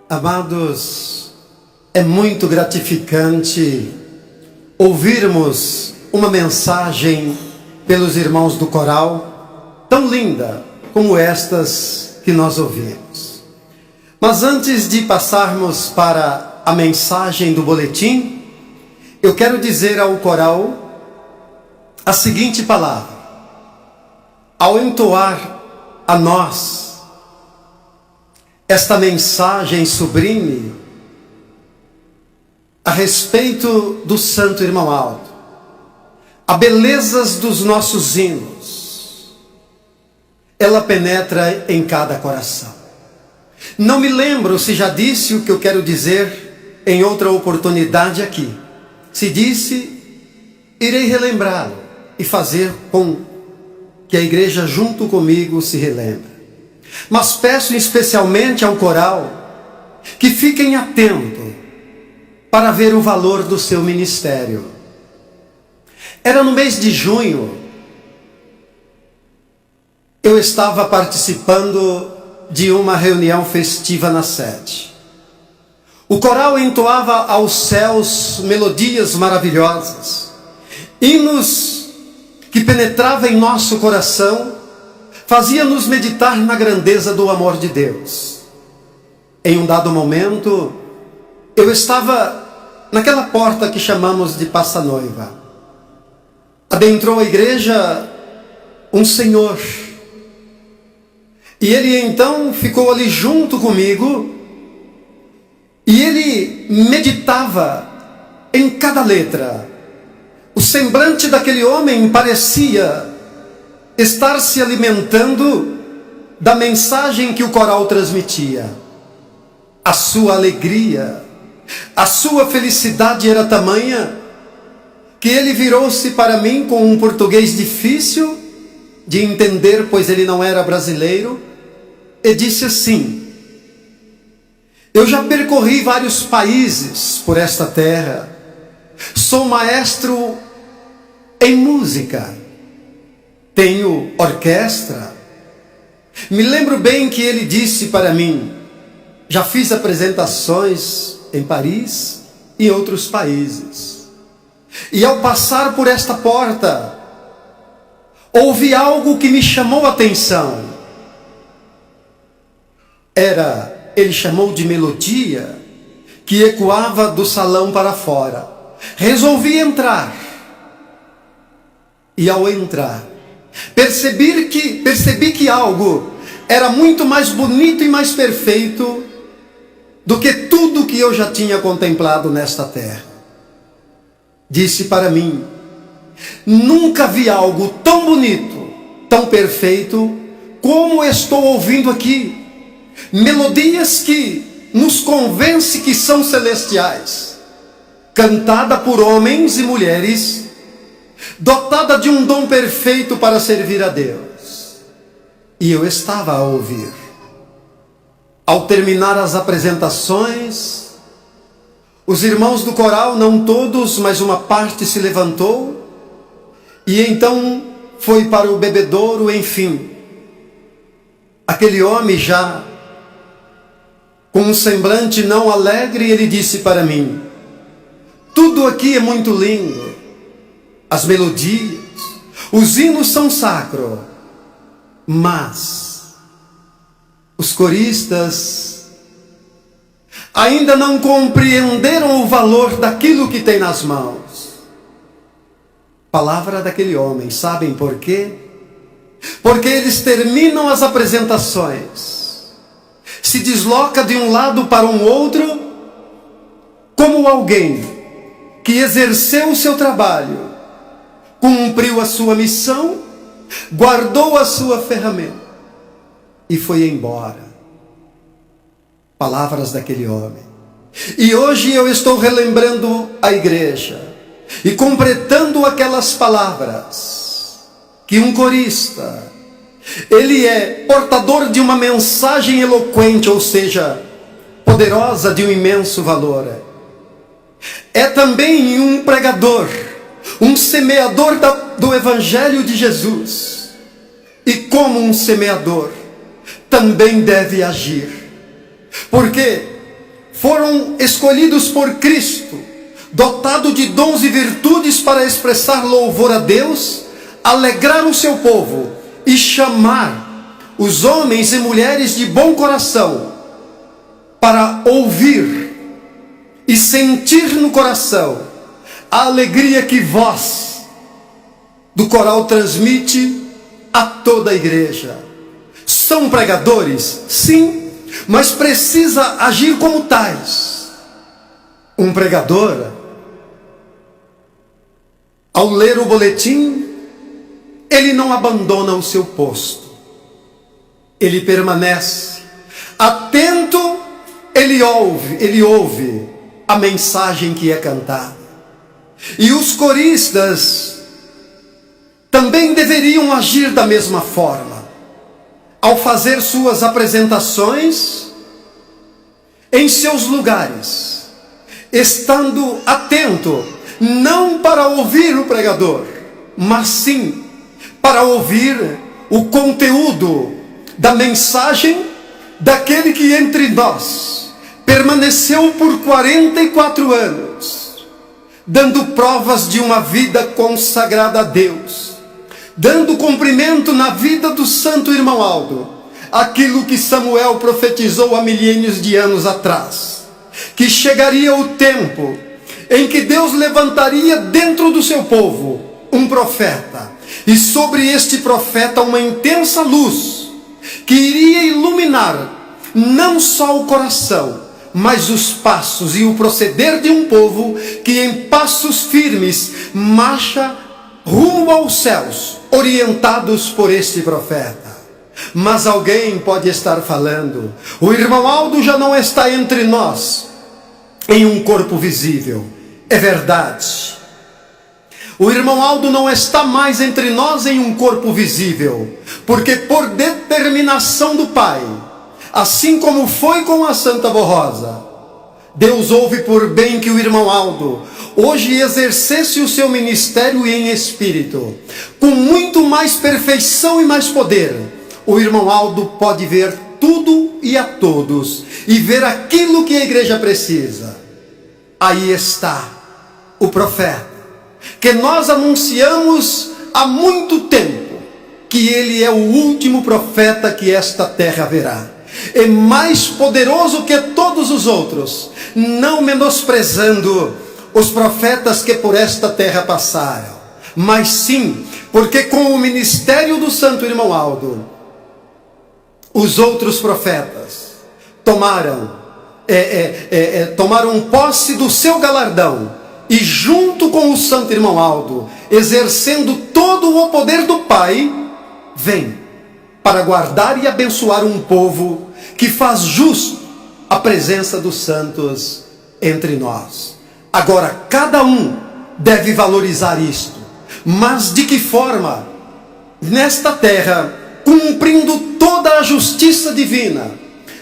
Amados, é muito gratificante ouvirmos uma mensagem pelos irmãos do coral, tão linda como estas que nós ouvimos. Mas antes de passarmos para a mensagem do boletim, eu quero dizer ao coral a seguinte palavra. Ao entoar a nós esta mensagem sublime a respeito do Santo Irmão Aldo, a beleza dos nossos hinos, ela penetra em cada coração. Não me lembro se já disse o que eu quero dizer em outra oportunidade aqui. Se disse, irei relembrá-lo e fazer com que a igreja junto comigo se relembre. Mas peço especialmente ao coral que fiquem atentos para ver o valor do seu ministério. Era no mês de junho, eu estava participando de uma reunião festiva na sede. O coral entoava aos céus melodias maravilhosas, hinos que penetravam em nosso coração, fazia-nos meditar na grandeza do amor de Deus. Em um dado momento, eu estava naquela porta que chamamos de Passa-Noiva. Adentrou a igreja um senhor, e ele então ficou ali junto comigo, e ele meditava em cada letra. O semblante daquele homem parecia estar se alimentando da mensagem que o coral transmitia. A sua alegria, a sua felicidade era tamanha que ele virou-se para mim com um português difícil de entender, pois ele não era brasileiro, e disse assim: eu já percorri vários países por esta terra, sou maestro em música, tenho orquestra. Me lembro bem que ele disse para mim: já fiz apresentações em Paris e outros países. E ao passar por esta porta, ouvi algo que me chamou a atenção. Ele chamou de melodia, que ecoava do salão para fora. Resolvi entrar. E ao entrar, percebi que algo era muito mais bonito e mais perfeito do que tudo que eu já tinha contemplado nesta terra. Disse para mim: nunca vi algo tão bonito, tão perfeito como estou ouvindo aqui. Melodias que nos convence que são celestiais, cantada por homens e mulheres, dotada de um dom perfeito para servir a Deus. E eu estava a ouvir. Ao terminar as apresentações, os irmãos do coral, não todos, mas uma parte, se levantou e então foi para o bebedouro. Enfim, aquele homem já com um semblante não alegre, ele disse para mim: tudo aqui é muito lindo, as melodias, os hinos são sacros, mas os coristas ainda não compreenderam o valor daquilo que tem nas mãos. Palavra daquele homem, sabem por quê? Porque eles terminam as apresentações, se desloca de um lado para um outro, como alguém que exerceu o seu trabalho, cumpriu a sua missão, guardou a sua ferramenta e foi embora. Palavras daquele homem. E hoje eu estou relembrando a igreja e completando aquelas palavras que um corista, ele é portador de uma mensagem eloquente, ou seja, poderosa, de um imenso valor. É também um pregador, um semeador do Evangelho de Jesus. E como um semeador, também deve agir. Porque foram escolhidos por Cristo, dotado de dons e virtudes para expressar louvor a Deus, alegrar o seu povo e chamar os homens e mulheres de bom coração para ouvir e sentir no coração a alegria que voz do coral transmite a toda a igreja. São pregadores? Sim, mas precisa agir como tais. Um pregador, ao ler o boletim, ele não abandona o seu posto. Ele permanece atento, ele ouve a mensagem que é cantada. E os coristas também deveriam agir da mesma forma. Ao fazer suas apresentações em seus lugares, estando atento, não para ouvir o pregador, mas sim para ouvir o conteúdo da mensagem daquele que entre nós permaneceu por 44 anos, dando provas de uma vida consagrada a Deus, dando cumprimento na vida do santo irmão Aldo, aquilo que Samuel profetizou há milênios de anos atrás, que chegaria o tempo em que Deus levantaria dentro do seu povo um profeta, e sobre este profeta uma intensa luz, que iria iluminar não só o coração, mas os passos e o proceder de um povo que em passos firmes marcha rumo aos céus, orientados por este profeta. Mas alguém pode estar falando: o irmão Aldo já não está entre nós em um corpo visível. É verdade. O irmão Aldo não está mais entre nós em um corpo visível, porque por determinação do Pai, assim como foi com a Santa Vó Rosa, Deus houve por bem que o irmão Aldo hoje exercesse o seu ministério em espírito, com muito mais perfeição e mais poder. O irmão Aldo pode ver tudo e a todos, e ver aquilo que a igreja precisa. Aí está o profeta, que nós anunciamos há muito tempo, que ele é o último profeta que esta terra verá. É mais poderoso que todos os outros, não menosprezando os profetas que por esta terra passaram, mas sim, porque com o ministério do santo irmão Aldo, os outros profetas tomaram posse do seu galardão, e junto com o santo irmão Aldo, exercendo todo o poder do Pai, vem para guardar e abençoar um povo que faz justo a presença dos santos entre nós. Agora, cada um deve valorizar isto, mas de que forma? Nesta terra, cumprindo toda a justiça divina,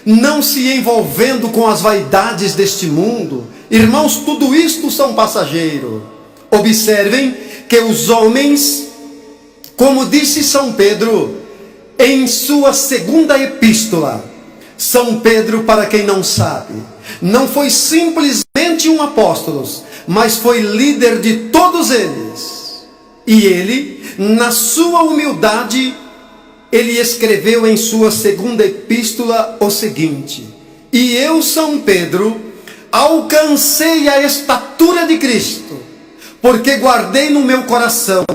não se envolvendo com as vaidades deste mundo. Irmãos, tudo isto são passageiros. Observem que os homens, como disse São Pedro em sua segunda epístola, São Pedro, para quem não sabe, não foi simplesmente um apóstolo, mas foi líder de todos eles. E ele, na sua humildade, ele escreveu em sua segunda epístola o seguinte: e eu, São Pedro, alcancei a estatura de Cristo, porque guardei no meu coração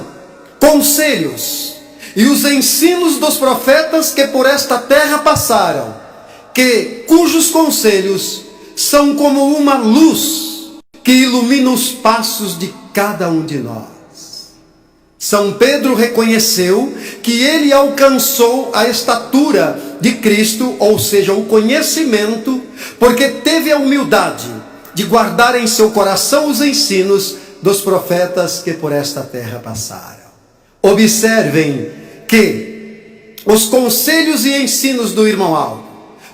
conselhos e os ensinos dos profetas que por esta terra passaram, cujos conselhos são como uma luz que ilumina os passos de cada um de nós. São Pedro reconheceu que ele alcançou a estatura de Cristo, ou seja, o conhecimento, porque teve a humildade de guardar em seu coração os ensinos dos profetas que por esta terra passaram. Observem que os conselhos e ensinos do irmão Aldo,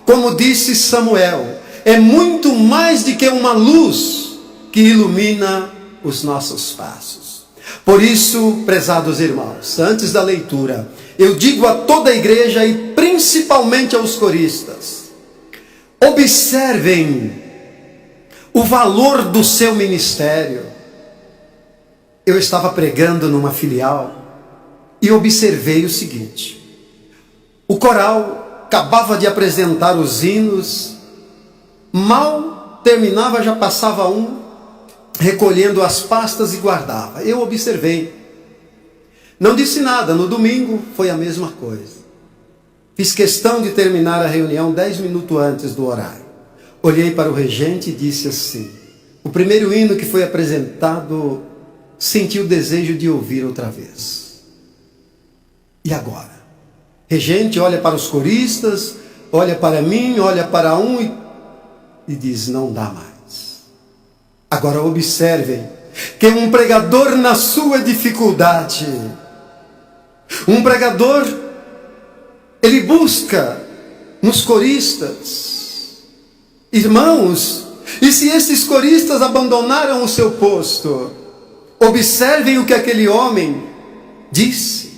como disse Samuel, é muito mais do que uma luz que ilumina os nossos passos. Por isso, prezados irmãos, antes da leitura, eu digo a toda a igreja e principalmente aos coristas: observem o valor do seu ministério. Eu estava pregando numa filial e observei o seguinte: o coral acabava de apresentar os hinos, mal terminava, já passava um, recolhendo as pastas e guardava. Eu observei, não disse nada. No domingo foi a mesma coisa. Fiz questão de terminar a reunião 10 minutos antes do horário. Olhei para o regente e disse assim: o primeiro hino que foi apresentado, senti o desejo de ouvir outra vez. E agora? Regente olha para os coristas, olha para mim, olha para um e diz: não dá mais. Agora observem que um pregador na sua dificuldade, um pregador, ele busca nos coristas, irmãos, e se esses coristas abandonaram o seu posto, observem o que aquele homem disse,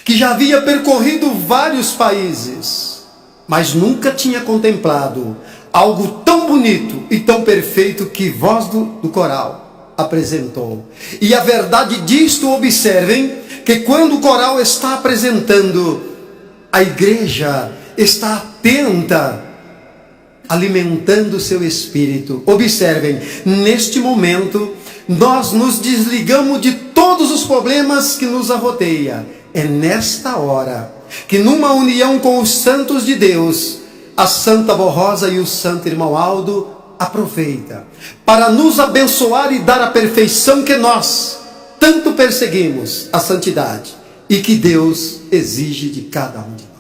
que já havia percorrido vários países, mas nunca tinha contemplado algo tão bonito e tão perfeito que voz do coral apresentou. E a verdade disto, observem, que quando o coral está apresentando, a igreja está atenta, alimentando o seu espírito. Observem, neste momento, nós nos desligamos de todos os problemas que nos arrodeiam. É nesta hora que, numa união com os santos de Deus, a Santa Vó Rosa e o Santo Irmão Aldo aproveita para nos abençoar e dar a perfeição que nós tanto perseguimos, a santidade, e que Deus exige de cada um de nós.